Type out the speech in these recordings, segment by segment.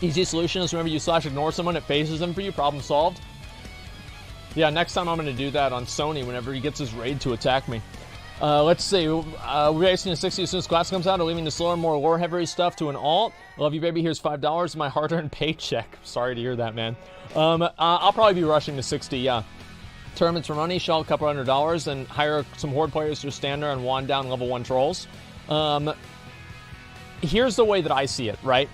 Easy solution is whenever you slash ignore someone, it phases them for you. Problem solved. Yeah, next time I'm going to do that on Sony whenever he gets his raid to attack me. Let's see. We're racing to 60 as soon as class comes out, or leaving the slower, more lore-heavy stuff to an alt. Love you, baby. Here's $5. My hard-earned paycheck. Sorry to hear that, man. I'll probably be rushing to 60, yeah. Tournaments for money, shell a couple $100, and hire some horde players to stand there and wand down level 1 trolls. Here's the way that I see it, right?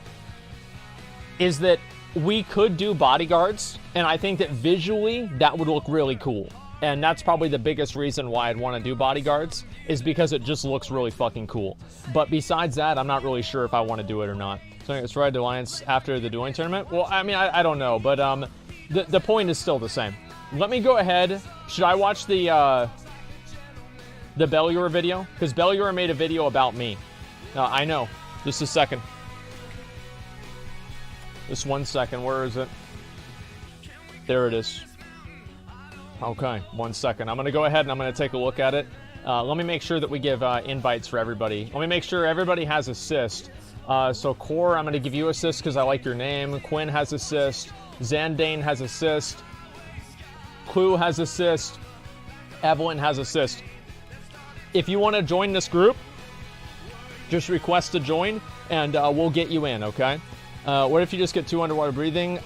Is that we could do bodyguards, and I think that visually that would look really cool. And that's probably the biggest reason why I'd want to do bodyguards, is because it just looks really fucking cool. But besides that, I'm not really sure if I want to do it or not. So let's ride the Alliance after the dueling tournament. Well, I mean, I don't know, but the point is still the same. Let me go ahead. Should I watch the Bellular video? Because Bellular made a video about me. I know. Just a second. Just 1 second. Where is it? There it is. Okay, 1 second. I'm going to go ahead and I'm going to take a look at it. Let me make sure that we give invites for everybody. Let me make sure everybody has assist. So Core, I'm going to give you assist because I like your name. Quinn has assist. Zandane has assist. Clue has assist. Evelyn has assist. If you want to join this group, just request to join and we'll get you in, okay? What if you just get 2 underwater breathing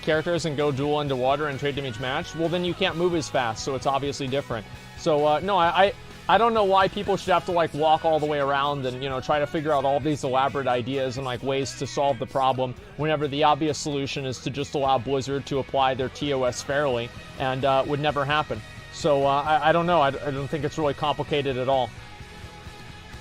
characters and go duel underwater and trade them each match? Well, then you can't move as fast, so it's obviously different. So, no, I don't know why people should have to, like, walk all the way around and, you know, try to figure out all these elaborate ideas and, like, ways to solve the problem whenever the obvious solution is to just allow Blizzard to apply their TOS fairly and would never happen. So, I don't know. I don't think it's really complicated at all.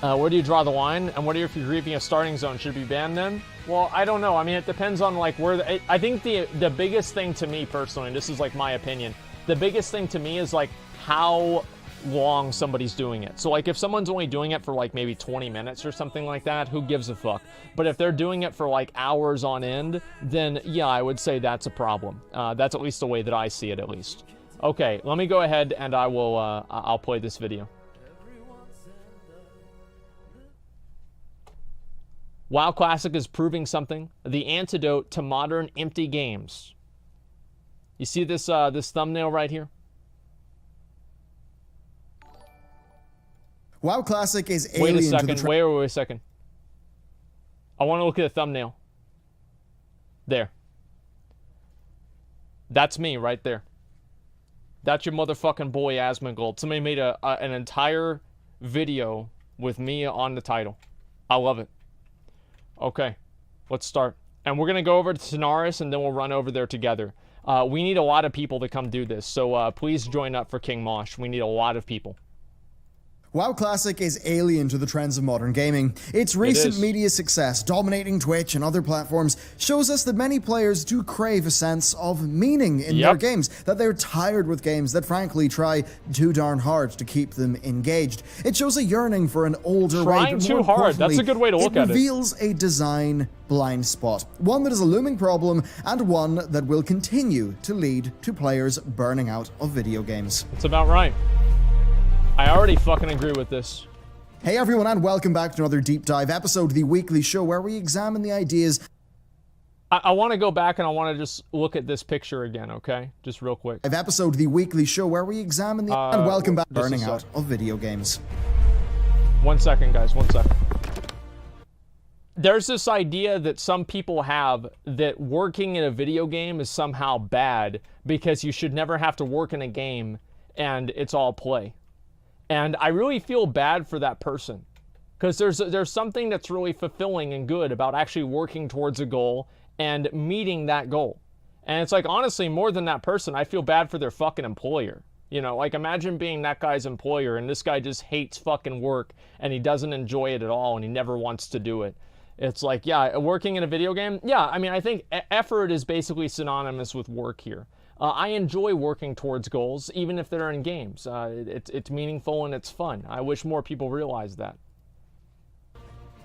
Where do you draw the line? And what if you're griefing a starting zone? Should it be banned then? Well, I don't know. I mean, it depends on, like, where... I think the biggest thing to me, personally, and this is, like, my opinion, the biggest thing to me is, like, how long somebody's doing it. So, like, if someone's only doing it for, like, maybe 20 minutes or something like that, who gives a fuck? But if they're doing it for, like, hours on end, then, yeah, I would say that's a problem. That's at least the way that I see it, at least. Okay, let me go ahead and I will, I'll play this video. WoW Classic is proving something. The antidote to modern empty games. You see this this thumbnail right here? WoW Classic is alien Wait a second. to the Wait a second. I want to look at the thumbnail. There. That's me right there. That's your motherfucking boy Asmongold. Somebody made an entire video with me on the title. I love it. Okay, let's start. And we're going to go over to Tanaris, and then we'll run over there together. We need a lot of people to come do this, so please join up for King Mosh. We need a lot of people. WoW Classic is alien to the trends of modern gaming. Its recent media success, dominating Twitch and other platforms, shows us that many players do crave a sense of meaning in their games, that they're tired with games that frankly try too darn hard to keep them engaged. It shows a yearning for an older way, Trying too hard, that's a good way to look at it. It reveals a design blind spot, one that is a looming problem and one that will continue to lead to players burning out of video games. It's about right. I already fucking agree with this. Hey everyone, and welcome back to another Deep Dive episode of the weekly show where we examine the ideas... I want to go back and I want to just look at this picture again, okay? Just real quick. Episode of the weekly show where we examine the... and welcome back to burning out of video games. 1 second, guys, 1 second. There's this idea that some people have that working in a video game is somehow bad because you should never have to work in a game and it's all play. And I really feel bad for that person because there's something that's really fulfilling and good about actually working towards a goal and meeting that goal. And it's like, honestly, more than that person, I feel bad for their fucking employer. You know, like imagine being that guy's employer and this guy just hates fucking work and he doesn't enjoy it at all and he never wants to do it. It's like, yeah, working in a video game. Yeah, I mean, I think effort is basically synonymous with work here. I enjoy working towards goals, even if they're in games. It's meaningful and it's fun. I wish more people realize that.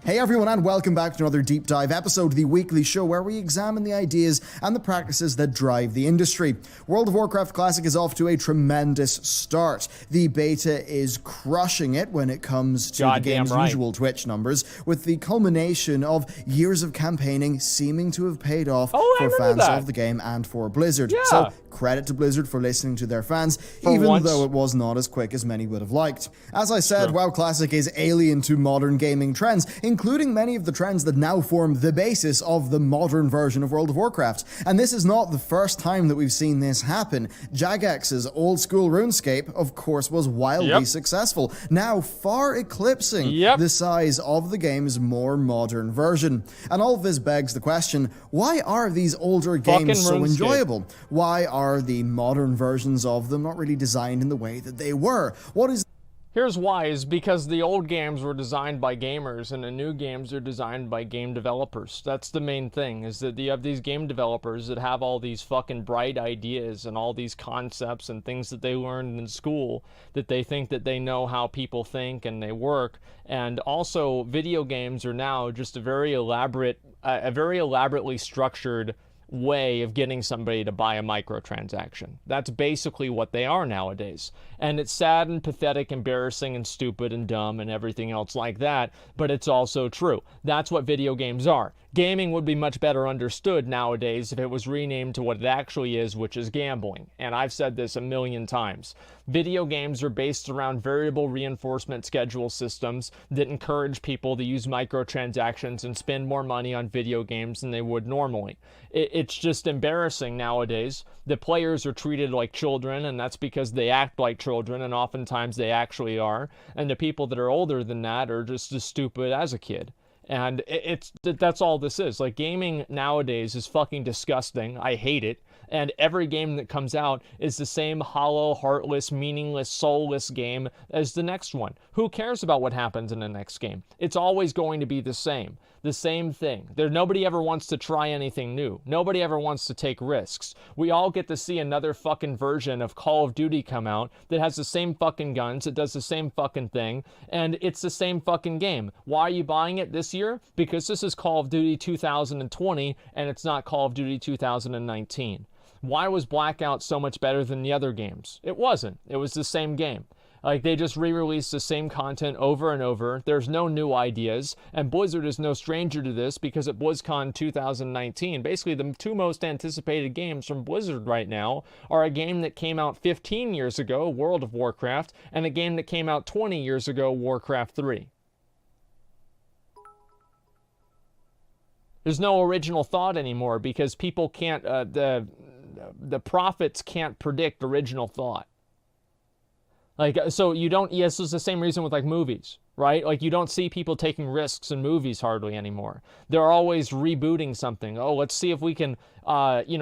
Hey everyone, and welcome back to another Deep Dive episode, the weekly show where we examine the ideas and the practices that drive the industry. World of Warcraft Classic is off to a tremendous start. The beta is crushing it when it comes to the game's usual Twitch numbers, with the culmination of years of campaigning seeming to have paid off for fans of the game and for Blizzard. Yeah. So, credit to Blizzard for listening to their fans, though it was not as quick as many would have liked. As I said, WoW Classic is alien to modern gaming trends, including many of the trends that now form the basis of the modern version of World of Warcraft. And this is not the first time that we've seen this happen. Jagex's old school RuneScape, of course, was wildly successful, now far eclipsing the size of the game's more modern version. And all of this begs the question, why are these older games so enjoyable? Why are the modern versions of them not really designed in the way that they were? Here's why, is because the old games were designed by gamers and the new games are designed by game developers. That's the main thing, is that you have these game developers that have all these fucking bright ideas and all these concepts and things that they learned in school that they think that they know how people think and they work. And also, video games are now just a very elaborately structured way of getting somebody to buy a microtransaction. That's basically what they are nowadays. And it's sad and pathetic, embarrassing and stupid and dumb and everything else like that, but it's also true. That's what video games are. Gaming would be much better understood nowadays if it was renamed to what it actually is, which is gambling. And I've said this a million times. Video games are based around variable reinforcement schedule systems that encourage people to use microtransactions and spend more money on video games than they would normally. It's just embarrassing nowadays. The players are treated like children, and that's because they act like children, and oftentimes they actually are. And the people that are older than that are just as stupid as a kid. And that's all this is. Like, gaming nowadays is fucking disgusting. I hate it. And every game that comes out is the same hollow, heartless, meaningless, soulless game as the next one. Who cares about what happens in the next game? It's always going to be the same thing. Nobody ever wants to try anything new. Nobody ever wants to take risks. We all get to see another fucking version of Call of Duty come out that has the same fucking guns, it does the same fucking thing, and it's the same fucking game. Why are you buying it this year? Because this is Call of Duty 2020, and it's not Call of Duty 2019. Why was Blackout so much better than the other games? It wasn't. It was the same game. Like, they just re-released the same content over and over. There's no new ideas. And Blizzard is no stranger to this, because at BlizzCon 2019, basically the two most anticipated games from Blizzard right now are a game that came out 15 years ago, World of Warcraft, and a game that came out 20 years ago, Warcraft 3. There's no original thought anymore because people can't, the prophets can't predict original thought. Like, so you don't, yes, it's the same reason with like movies, right? Like, you don't see people taking risks in movies hardly anymore. They're always rebooting something. Oh, let's see if we can,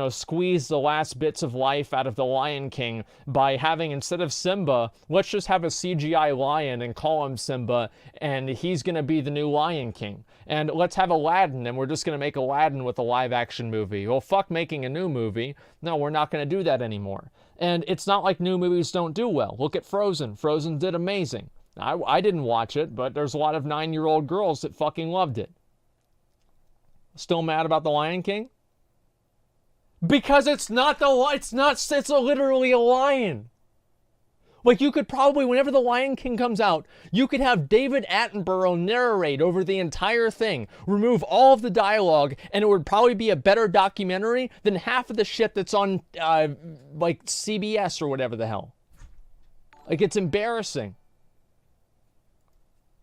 squeeze the last bits of life out of the Lion King by having, instead of Simba, let's just have a CGI lion and call him Simba, and he's going to be the new Lion King. And let's have Aladdin, and we're just going to make Aladdin with a live action movie. Well, fuck making a new movie. No, we're not going to do that anymore. And it's not like new movies don't do well. Look at Frozen. Frozen did amazing. I didn't watch it, but there's a lot of 9-year-old girls that fucking loved it. Still mad about The Lion King? Because it's literally a lion. Like, you could probably, whenever The Lion King comes out, you could have David Attenborough narrate over the entire thing, remove all of the dialogue, and it would probably be a better documentary than half of the shit that's on, like, CBS or whatever the hell. Like, it's embarrassing.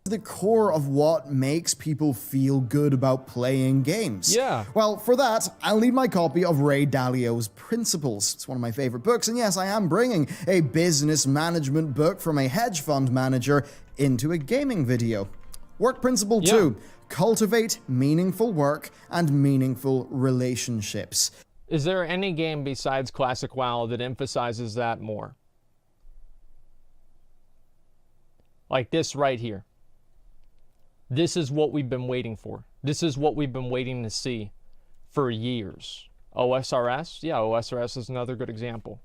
The core of what makes people feel good about playing games. Yeah. Well, for that, I'll need my copy of Ray Dalio's Principles. It's one of my favorite books, and yes, I am bringing a business management book from a hedge fund manager into a gaming video. Work Principle 2, cultivate meaningful work and meaningful relationships. Is there any game besides Classic WoW that emphasizes that more? Like this right here. This is what we've been waiting for. This is what we've been waiting to see for years. OSRS? Yeah, OSRS is another good example.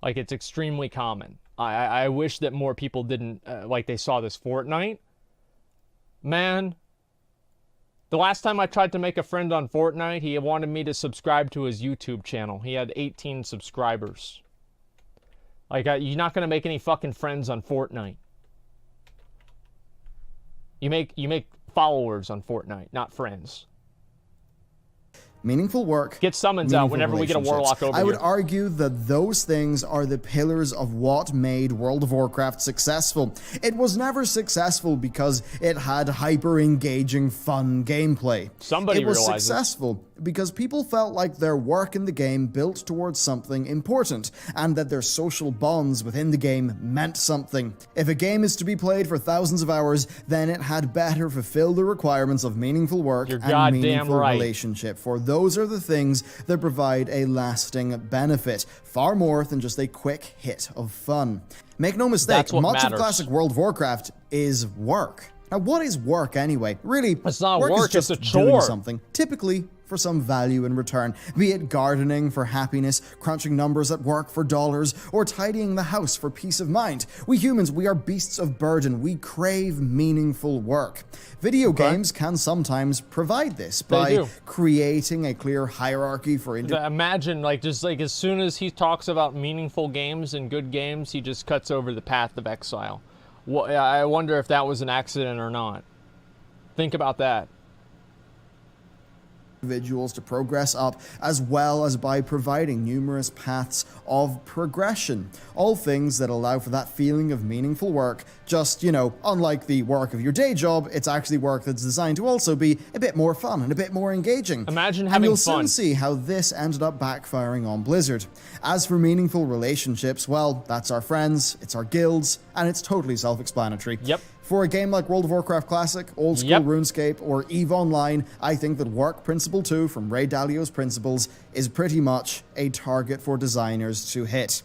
Like, it's extremely common. I wish that more people didn't, like they saw this Fortnite. Man, The last time I tried to make a friend on Fortnite, he wanted me to subscribe to his YouTube channel. He had 18 subscribers. Like, you're not going to make any fucking friends on Fortnite. You make followers on Fortnite, not friends. Meaningful work. Get summons out whenever we get a warlock over here. I would argue that those things are the pillars of what made World of Warcraft successful. It was never successful because it had hyper-engaging, fun gameplay. Somebody realizes. It was successful because people felt like their work in the game built towards something important, and that their social bonds within the game meant something. If a game is to be played for thousands of hours, then it had better fulfill the requirements of meaningful work and meaningful relationship. For those are the things that provide a lasting benefit, far more than just a quick hit of fun. Make no mistake, much of classic World of Warcraft is work. Now, what is work anyway? Really, it's not work, is just it's a chore. Doing something, typically for some value in return, be it gardening for happiness, crunching numbers at work for dollars, or tidying the house for peace of mind. We humans, we are beasts of burden. We crave meaningful work. Video games can sometimes provide this by creating a clear hierarchy for imagine, like, just like as soon as he talks about meaningful games and good games, he just cuts over the path of exile. Well, I wonder if that was an accident or not. Think about that. Individuals to progress up, as well as by providing numerous paths of progression. All things that allow for that feeling of meaningful work. Just, you know, unlike the work of your day job, it's actually work that's designed to also be a bit more fun and a bit more engaging. Imagine having fun. And you'll soon see how this ended up backfiring on Blizzard. As for meaningful relationships, well, that's our friends, it's our guilds, and it's totally self-explanatory. Yep. For a game like World of Warcraft Classic, Old School RuneScape, or EVE Online, I think that Work Principle 2 from Ray Dalio's Principles is pretty much a target for designers to hit.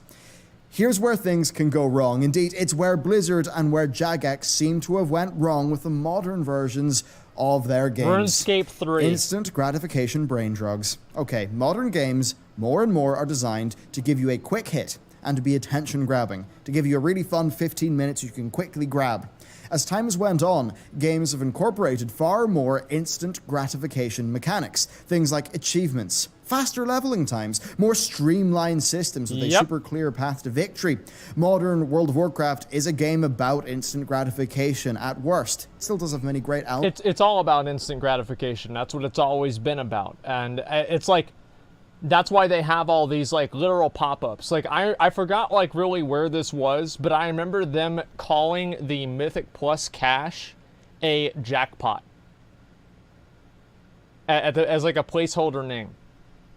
Here's where things can go wrong. Indeed, it's where Blizzard and where Jagex seem to have went wrong with the modern versions of their games. RuneScape 3. Instant gratification brain drugs. Okay, modern games, more and more, are designed to give you a quick hit and to be attention grabbing, to give you a really fun 15 minutes you can quickly grab. As time has went on, games have incorporated far more instant gratification mechanics. Things like achievements, faster leveling times, more streamlined systems with a super clear path to victory. Modern World of Warcraft is a game about instant gratification at worst. It still does have many great elements. It's all about instant gratification. That's what it's always been about. And it's like, that's why they have all these, like, literal pop-ups. Like, I forgot, like, really where this was, but I remember them calling the Mythic Plus cache a jackpot. As, like, a placeholder name.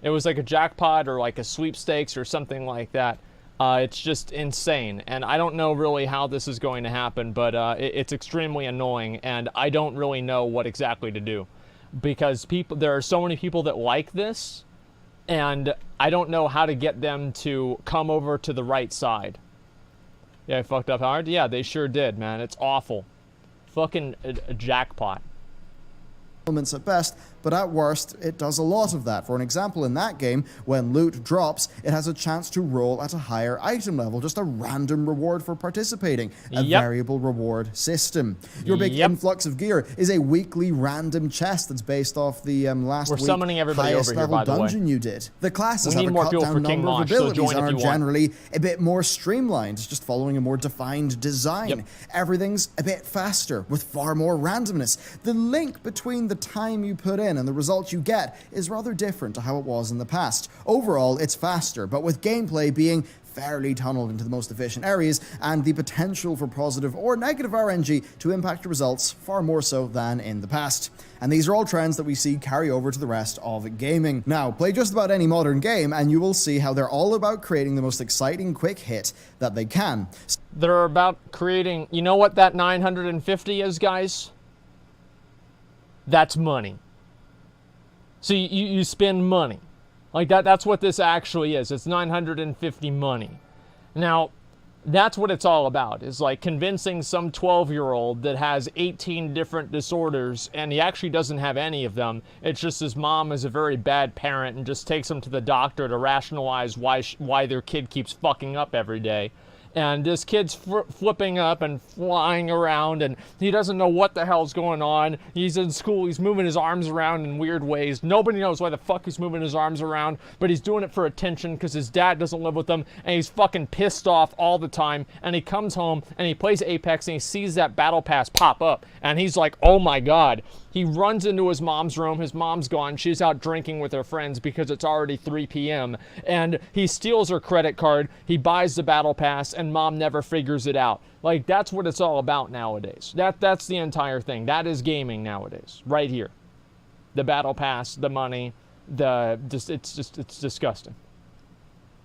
It was, like, a jackpot or, like, a sweepstakes or something like that. It's just insane. And I don't know really how this is going to happen, but it's extremely annoying, and I don't really know what exactly to do. Because there are so many people that like this, and I don't know how to get them to come over to the right side. Yeah, I fucked up hard? Yeah, they sure did, man. It's awful. Fucking a jackpot. Elements at best, but at worst, it does a lot of that. For an example, in that game, when loot drops, it has a chance to roll at a higher item level, just a random reward for participating, a variable reward system. Your big influx of gear is a weekly random chest that's based off the last week highest level dungeon you did. The classes have a cut down number of abilities and are generally a bit more streamlined, just following a more defined design. Everything's a bit faster, with far more randomness. The link between the time you put in and the result you get is rather different to how it was in the past. Overall, it's faster, but with gameplay being fairly tunneled into the most efficient areas and the potential for positive or negative RNG to impact your results far more so than in the past. And these are all trends that we see carry over to the rest of gaming. Now, play just about any modern game and you will see how they're all about creating the most exciting quick hit that they can. They're about creating, you know what that 950 is, guys? That's money. So you spend money. Like that's what this actually is. It's 950 money. Now, that's what it's all about. Is like convincing some 12-year-old that has 18 different disorders and he actually doesn't have any of them. It's just his mom is a very bad parent and just takes him to the doctor to rationalize why their kid keeps fucking up every day. and this kid's flipping up and flying around, and he doesn't know what the hell's going on. He's in school, he's moving his arms around in weird ways. Nobody knows why the fuck he's moving his arms around, but he's doing it for attention because his dad doesn't live with him, and he's fucking pissed off all the time. And he comes home and he plays Apex and he sees that battle pass pop up, and he's like, oh my god. He runs into his mom's room. His mom's gone. She's out drinking with her friends because it's already 3 p.m. And he steals her credit card. He buys the battle pass, and mom never figures it out. Like, that's what it's all about nowadays. That's the entire thing. That is gaming nowadays, right here. The battle pass, the money, it's disgusting.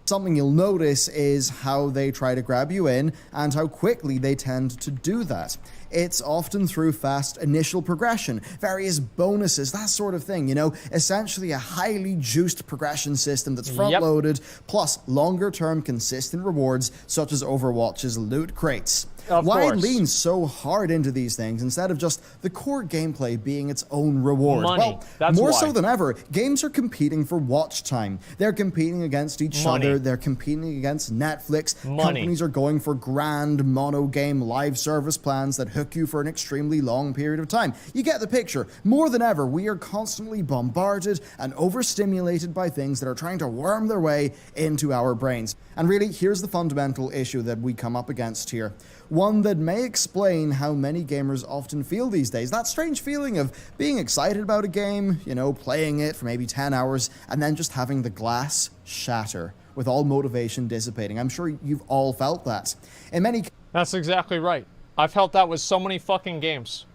Something you'll notice is how they try to grab you in and how quickly they tend to do that. It's often through fast initial progression, various bonuses, that sort of thing, you know, essentially a highly juiced progression system that's front-loaded, plus longer-term consistent rewards such as Overwatch's loot crates. Why it leans so hard into these things instead of just the core gameplay being its own reward? Money. Well, That's more why. so than ever, games are competing for watch time. They're competing against each other. They're competing against Netflix. Companies are going for grand mono-game live service plans that hook you for an extremely long period of time. You get the picture. More than ever, we are constantly bombarded and overstimulated by things that are trying to worm their way into our brains. And really, here's the fundamental issue that we come up against here. One that may explain how many gamers often feel these days. That strange feeling of being excited about a game, you know, playing it for maybe 10 hours, and then just having the glass shatter with all motivation dissipating. I'm sure you've all felt that. In many cases... That's exactly right. I've felt that with so many fucking games.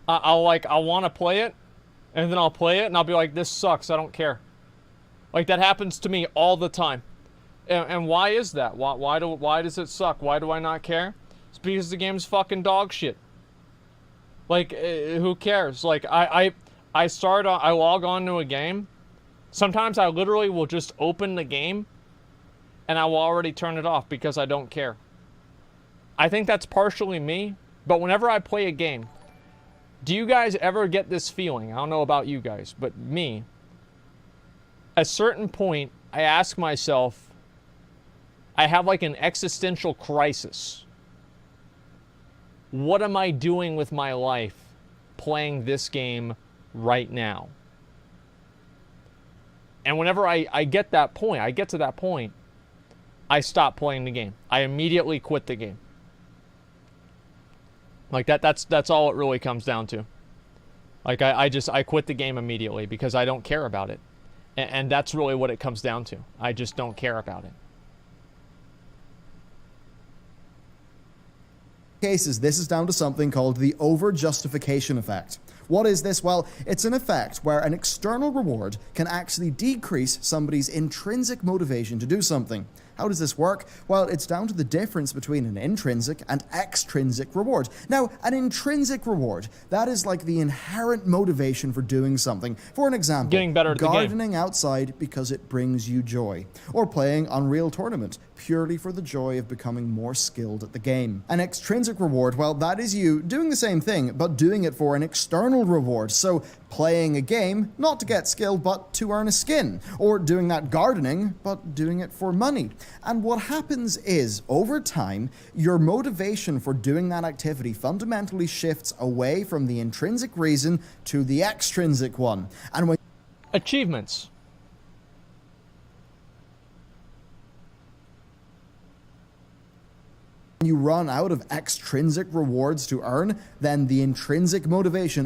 I'll want to play it, and then I'll play it, and I'll be like, this sucks, I don't care. Like, that happens to me all the time. And why is that? Why does it suck? Why do I not care? It's because the game's fucking dog shit. Like, who cares? Like, I log on to a game. Sometimes I literally will just open the game, and I will already turn it off because I don't care. I think that's partially me, but whenever I play a game, do you guys ever get this feeling? I don't know about you guys, but me. At a certain point, I ask myself, I have like an existential crisis. What am I doing with my life playing this game right now? And whenever I get to that point, I stop playing the game. I immediately quit the game. Like that's all it really comes down to. Like I quit the game immediately because I don't care about it. And that's really what it comes down to. I just don't care about it. Cases, this is down to something called the over-justification effect. What is this? Well, it's an effect where an external reward can actually decrease somebody's intrinsic motivation to do something. How does this work? Well, it's down to the difference between an intrinsic and extrinsic reward. Now, an intrinsic reward, that is like the inherent motivation for doing something. For an example, getting better at the game. Gardening outside because it brings you joy, or playing Unreal Tournament purely for the joy of becoming more skilled at the game. An extrinsic reward, well, that is you doing the same thing, but doing it for an external reward. So playing a game, not to get skill, but to earn a skin, or doing that gardening, but doing it for money. And what happens is, over time, your motivation for doing that activity fundamentally shifts away from the intrinsic reason to the extrinsic one. And when achievements. you run out of extrinsic rewards to earn, then the intrinsic motivation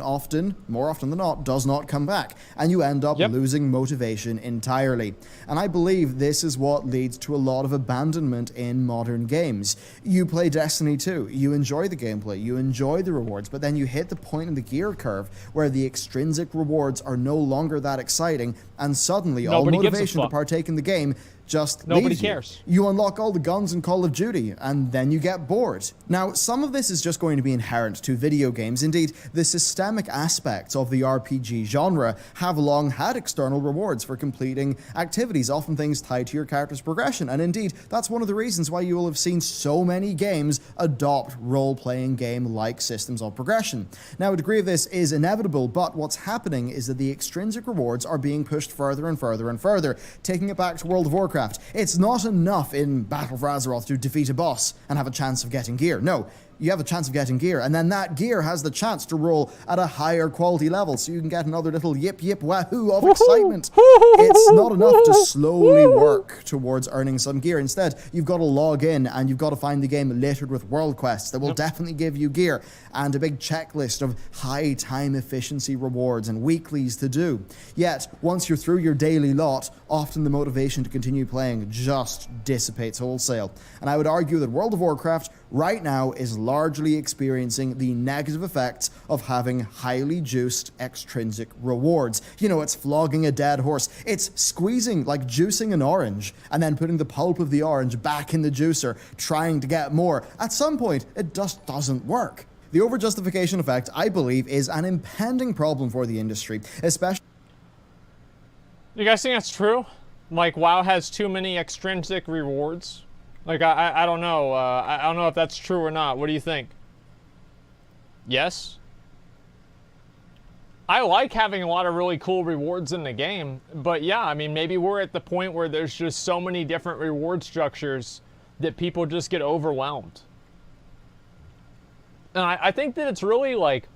more often than not, does not come back, and you end up losing motivation entirely. And I believe this is what leads to a lot of abandonment in modern games. You play Destiny 2, you enjoy the gameplay, you enjoy the rewards, but then you hit the point in the gear curve where the extrinsic rewards are no longer that exciting, and suddenly all motivation to partake in the game just nobody leaves cares. You unlock all the guns in Call of Duty, and then you get bored. Now, some of this is just going to be inherent to video games. Indeed, the systemic aspects of the RPG genre have long had external rewards for completing activities, often things tied to your character's progression. And indeed, that's one of the reasons why you will have seen so many games adopt role-playing game-like systems of progression. Now, a degree of this is inevitable, but what's happening is that the extrinsic rewards are being pushed further and further and further. Taking it back to World of Warcraft, Warcraft. It's not enough in Battle for Azeroth to defeat a boss and have a chance of getting gear. No, you have a chance of getting gear, and then that gear has the chance to roll at a higher quality level, so you can get another little yip yip wahoo of excitement. It's not enough to slowly work towards earning some gear. Instead, you've got to log in, and you've got to find the game littered with world quests that will definitely give you gear, and a big checklist of high time efficiency rewards and weeklies to do. Yet, once you're through your daily lot, often the motivation to continue playing just dissipates wholesale. And I would argue that World of Warcraft right now is largely experiencing the negative effects of having highly juiced extrinsic rewards. You know, it's flogging a dead horse. It's squeezing, like juicing an orange, and then putting the pulp of the orange back in the juicer, trying to get more. At some point, it just doesn't work. The overjustification effect, I believe, is an impending problem for the industry, especially... You guys think that's true? Like, WoW has too many extrinsic rewards? Like, I don't know. I don't know if that's true or not. What do you think? Yes? I like having a lot of really cool rewards in the game, but yeah, I mean, maybe we're at the point where there's just so many different reward structures that people just get overwhelmed. And I think that it's really like,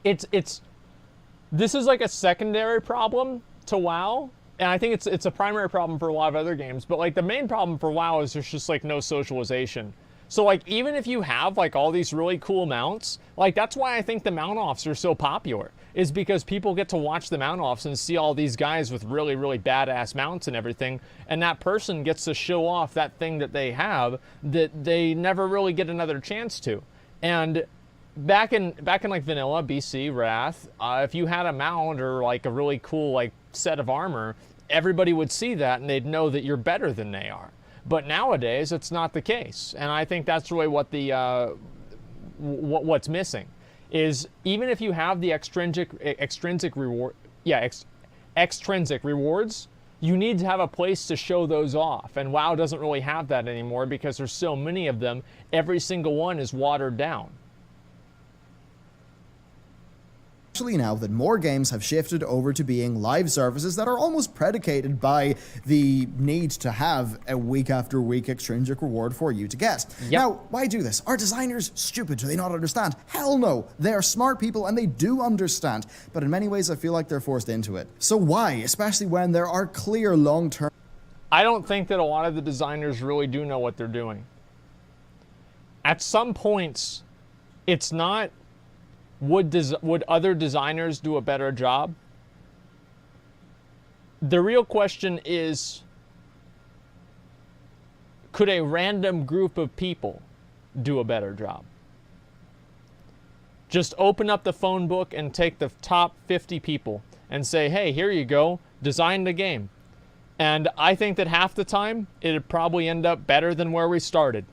this is like a secondary problem to WoW, and I think it's a primary problem for a lot of other games, but like the main problem for WoW is there's just like no socialization. So like even if you have like all these really cool mounts, like that's why I think the mount offs are so popular, is because people get to watch the mount offs and see all these guys with really, really badass mounts and everything, and that person gets to show off that thing that they have that they never really get another chance to. And back in like vanilla, BC, Wrath, if you had a mount or like a really cool like set of armor, everybody would see that and they'd know that you're better than they are. But nowadays, it's not the case, and I think that's really what the what's missing is, even if you have the extrinsic rewards, you need to have a place to show those off, and WoW doesn't really have that anymore because there's so many of them. Every single one is watered down. Especially now that more games have shifted over to being live services that are almost predicated by the need to have a week after week extrinsic reward for you to get. Yep. Now, why do this? Are designers stupid? Do they not understand? Hell no. They are smart people and they do understand, but in many ways I feel like they're forced into it. So why, especially when there are clear long-term... I don't think that a lot of the designers really do know what they're doing. At some points, it's not... Would other designers do a better job? The real question is, could a random group of people do a better job? Just open up the phone book and take the top 50 people and say, hey, here you go, design the game. And I think that half the time, it'd probably end up better than where we started.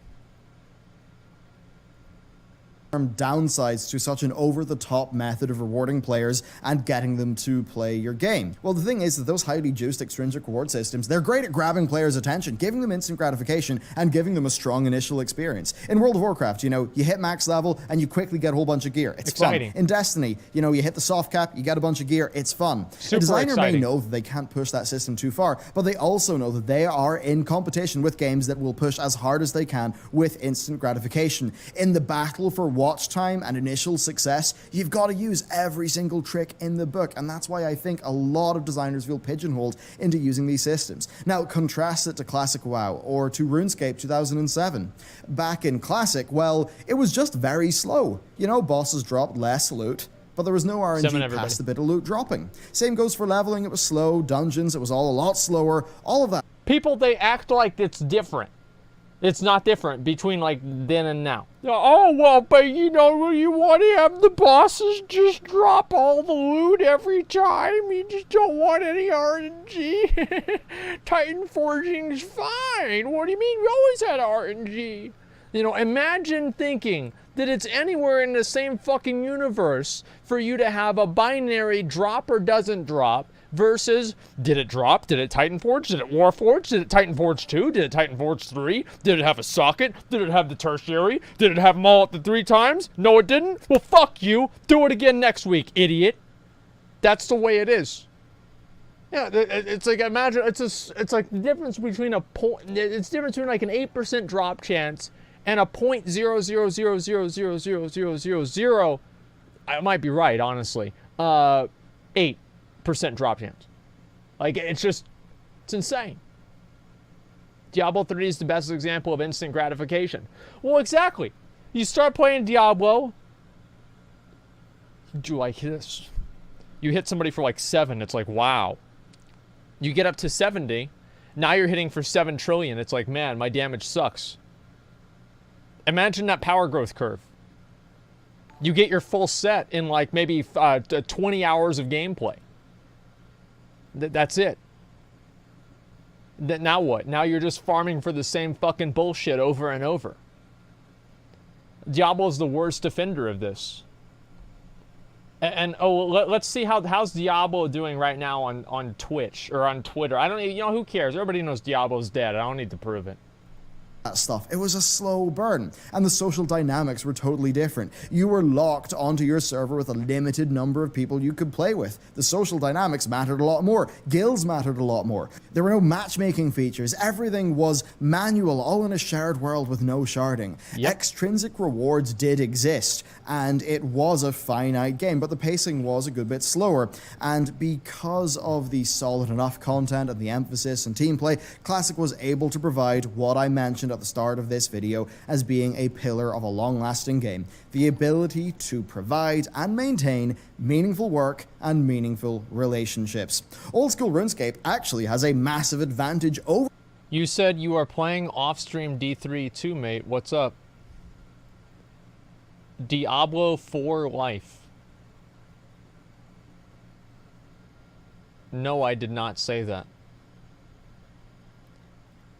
Downsides to such an over-the-top method of rewarding players and getting them to play your game. Well, the thing is that those highly juiced extrinsic reward systems, they're great at grabbing players' attention, giving them instant gratification, and giving them a strong initial experience. In World of Warcraft, you know, you hit max level and you quickly get a whole bunch of gear. It's exciting. Fun. In Destiny, you know, you hit the soft cap, you get a bunch of gear, it's fun. Super a designer exciting. may know that they can't push that system too far, but they also know that they are in competition with games that will push as hard as they can with instant gratification. In the battle for watch time and initial success, you've got to use every single trick in the book, and that's why I think a lot of designers feel pigeonholed into using these systems. Now, contrast it to Classic WoW or to RuneScape 2007. Back in Classic, well, it was just very slow. You know, bosses dropped less loot, but there was no RNG past the bit of loot dropping. Same goes for leveling, it was slow. Dungeons, it was all a lot slower. All of that. People, they act like it's different. It's not different between like then and now. Oh, well, but you know, you want to have the bosses just drop all the loot every time. You just don't want any RNG. Titan forging's fine. What do you mean? We always had RNG. You know, imagine thinking that it's anywhere in the same fucking universe for you to have a binary drop or doesn't drop versus did it drop? Did it Titan Forge? Did it Warforge? Did it Titan Forge 2? Did it Titan Forge 3? Did it have a socket? Did it have the tertiary? Did it have them all at the 3 times? No, it didn't? Well, fuck you. Do it again next week, idiot. That's the way it is. Yeah, it's like, imagine, it's like the difference between it's the difference between like an 8% drop chance and a 0.000000000. I might be right, honestly. 8% drop chance. Like, it's insane. Diablo 3 is the best example of instant gratification. Well, exactly. You start playing Diablo, you do like this. You hit somebody for like 7, it's like, wow. You get up to 70, now you're hitting for 7 trillion. It's like, man, my damage sucks. Imagine that power growth curve. You get your full set in like maybe 20 hours of gameplay. That's it. Now what? Now you're just farming for the same fucking bullshit over and over. Diablo's the worst offender of this. And let's see how's Diablo doing right now on Twitch or on Twitter. I don't even, who cares? Everybody knows Diablo's dead. I don't need to prove it. Stuff. It was a slow burn, and the social dynamics were totally different. You were locked onto your server with a limited number of people you could play with. The social dynamics mattered a lot more. Guilds mattered a lot more. There were no matchmaking features. Everything was manual, all in a shared world with no sharding. Yep. Extrinsic rewards did exist, and it was a finite game, but the pacing was a good bit slower. And because of the solid enough content and the emphasis and team play, Classic was able to provide what I mentioned at the start of this video as being a pillar of a long-lasting game: the ability to provide and maintain meaningful work and meaningful relationships. Old school RuneScape actually has a massive advantage over... You said you are playing off-stream D3 too, mate. What's up? Diablo 4 life. No, I did not say that.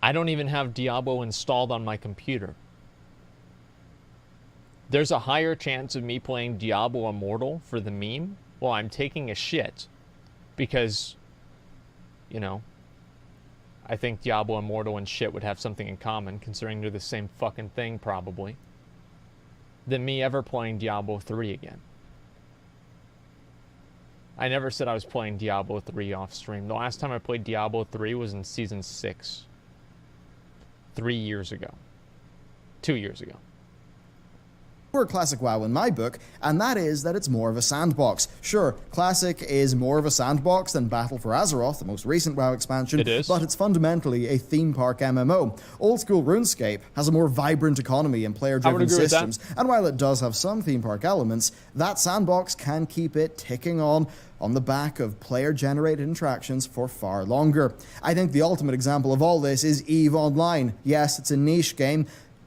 I don't even have Diablo installed on my computer. There's a higher chance of me playing Diablo Immortal for the meme while I'm taking a shit. Because, I think Diablo Immortal and shit would have something in common, considering they're the same fucking thing, probably, than me ever playing Diablo 3 again. I never said I was playing Diablo 3 off stream. The last time I played Diablo 3 was in Season 6. 3 years ago. 2 years ago. For Classic WoW in my book, and that is that it's more of a sandbox. Sure, Classic is more of a sandbox than Battle for Azeroth, the most recent WoW expansion, it is. But it's fundamentally a theme park MMO. Old school RuneScape has a more vibrant economy and player-driven systems, and while it does have some theme park elements, that sandbox can keep it ticking on the back of player-generated interactions for far longer. I think the ultimate example of all this is EVE Online. Yes, it's a niche game,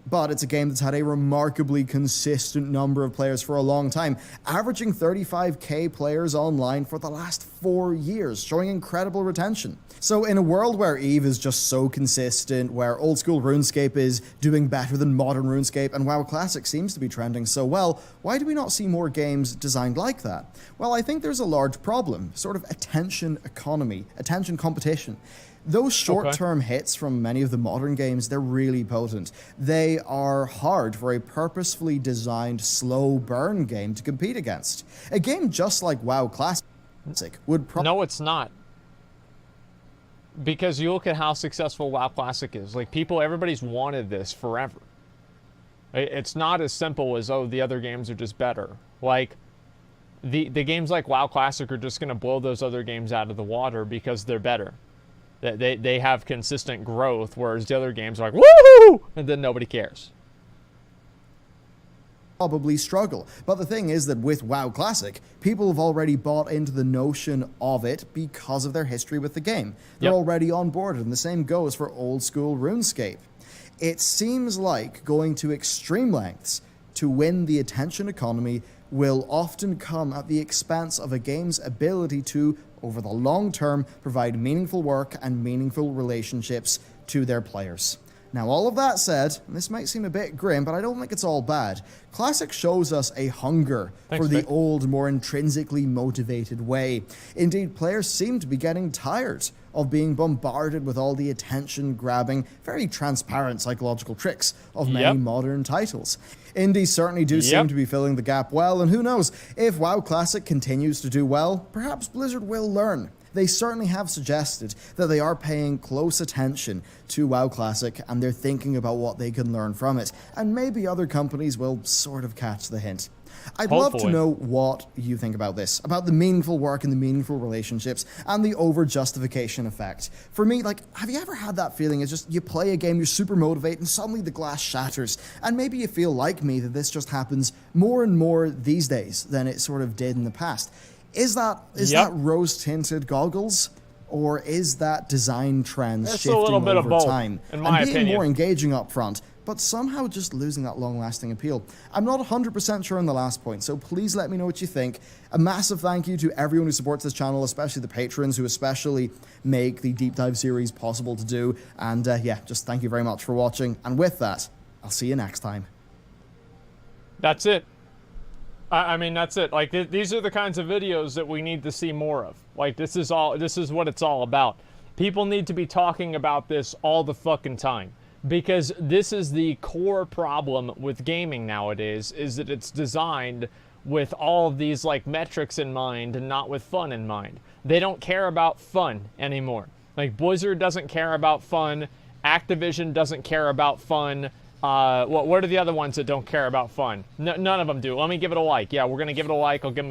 but it's a game that's had a remarkably consistent number of players for a long time, averaging 35k players online for the last 4 years, showing incredible retention. So in a world where EVE is just so consistent, where old school RuneScape is doing better than modern RuneScape, and WoW Classic seems to be trending so well, why do we not see more games designed like that? Well, I think there's a large problem, sort of attention economy, attention competition. Those short-term hits from many of the modern games, they're really potent. They are hard for a purposefully designed slow burn game to compete against. A game just like WoW Classic would probably... No, it's not. Because you look at how successful WoW Classic is. Like, everybody's wanted this forever. It's not as simple as, oh, the other games are just better. Like, the games like WoW Classic are just going to blow those other games out of the water because they're better. They have consistent growth, whereas the other games are like, woohoo! And then nobody cares. Probably struggle. But the thing is that with WoW Classic, people have already bought into the notion of it because of their history with the game. They're already on board, and the same goes for old school RuneScape. It seems like going to extreme lengths to win the attention economy will often come at the expense of a game's ability to, over the long term, provide meaningful work and meaningful relationships to their players. Now, all of that said, and this might seem a bit grim, but I don't think it's all bad. Classic shows us a hunger for the old, more intrinsically motivated way. Indeed, players seem to be getting tired of being bombarded with all the attention-grabbing, very transparent psychological tricks of many modern titles. Indies certainly do seem to be filling the gap well, and who knows, if WoW Classic continues to do well, perhaps Blizzard will learn. they certainly have suggested that they are paying close attention to WoW Classic and they're thinking about what they can learn from it, and maybe other companies will sort of catch the hint. I'd love to know what you think about this, about the meaningful work and the meaningful relationships and the over-justification effect. For me, like, have you ever had that feeling? It's just you play a game, you're super motivated, and suddenly the glass shatters. And maybe you feel like me that this just happens more and more these days than it sort of did in the past. Is that rose-tinted goggles? Or is that design trends shifting over time and being more engaging up front, but somehow just losing that long-lasting appeal? I'm not 100% sure on the last point, so please let me know what you think. A massive thank you to everyone who supports this channel, especially the patrons who especially make the deep dive series possible to do. And yeah, just thank you very much for watching. And with that, I'll see you next time. That's it. I mean, that's it. Like, these are the kinds of videos that we need to see more of. Like, this is what it's all about. People need to be talking about this all the fucking time. Because this is the core problem with gaming nowadays, is that it's designed with all of these, like, metrics in mind and not with fun in mind. They don't care about fun anymore. Like, Blizzard doesn't care about fun. Activision doesn't care about fun. What are the other ones that don't care about fun? None of them do. Let me give it a like. Yeah, we're going to give it a like. I'll give them